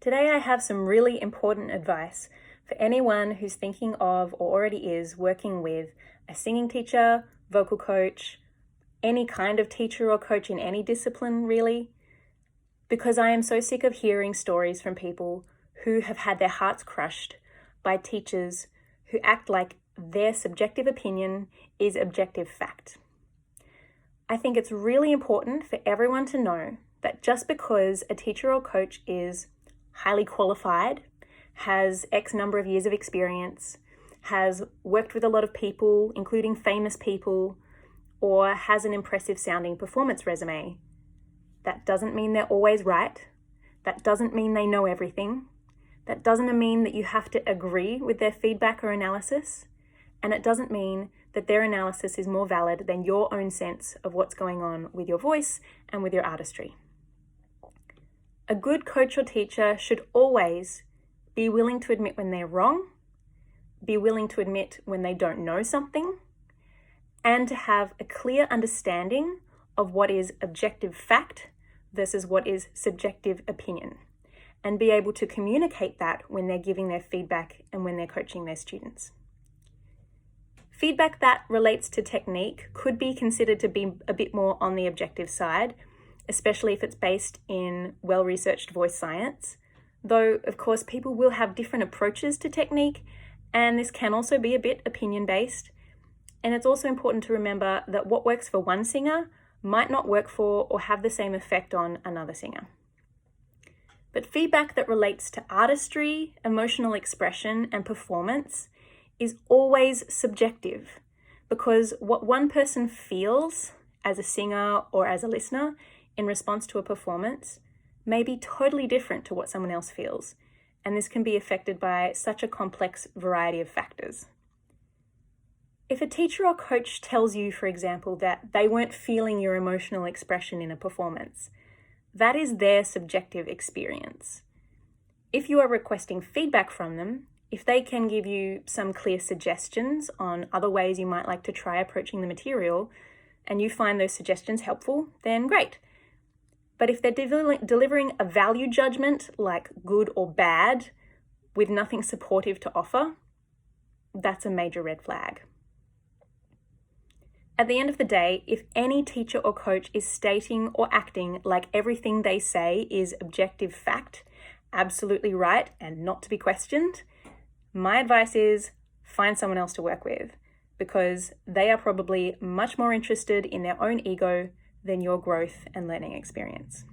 Today I have some really important advice for anyone who's thinking of or already is working with a singing teacher, vocal coach, any kind of teacher or coach in any discipline really, because I am so sick of hearing stories from people who have had their hearts crushed by teachers who act like their subjective opinion is objective fact. I think it's really important for everyone to know that just because a teacher or coach is highly qualified, has X number of years of experience, has worked with a lot of people, including famous people, or has an impressive sounding performance resume, that doesn't mean they're always right. That doesn't mean they know everything. That doesn't mean that you have to agree with their feedback or analysis. And it doesn't mean that their analysis is more valid than your own sense of what's going on with your voice and with your artistry. A good coach or teacher should always be willing to admit when they're wrong, be willing to admit when they don't know something, and to have a clear understanding of what is objective fact versus what is subjective opinion, and be able to communicate that when they're giving their feedback and when they're coaching their students. Feedback that relates to technique could be considered to be a bit more on the objective side, especially if it's based in well-researched voice science, though of course people will have different approaches to technique, and this can also be a bit opinion-based. And it's also important to remember that what works for one singer might not work for or have the same effect on another singer. But feedback that relates to artistry, emotional expression, and performance is always subjective, because what one person feels as a singer or as a listener in response to a performance may be totally different to what someone else feels, and this can be affected by such a complex variety of factors. If a teacher or coach tells you, for example, that they weren't feeling your emotional expression in a performance, that is their subjective experience. If you are requesting feedback from them, if they can give you some clear suggestions on other ways you might like to try approaching the material, and you find those suggestions helpful, then great. But if they're delivering a value judgment like good or bad with nothing supportive to offer, that's a major red flag. At the end of the day, if any teacher or coach is stating or acting like everything they say is objective fact, absolutely right and not to be questioned, my advice is find someone else to work with, because they are probably much more interested in their own ego than your growth and learning experience.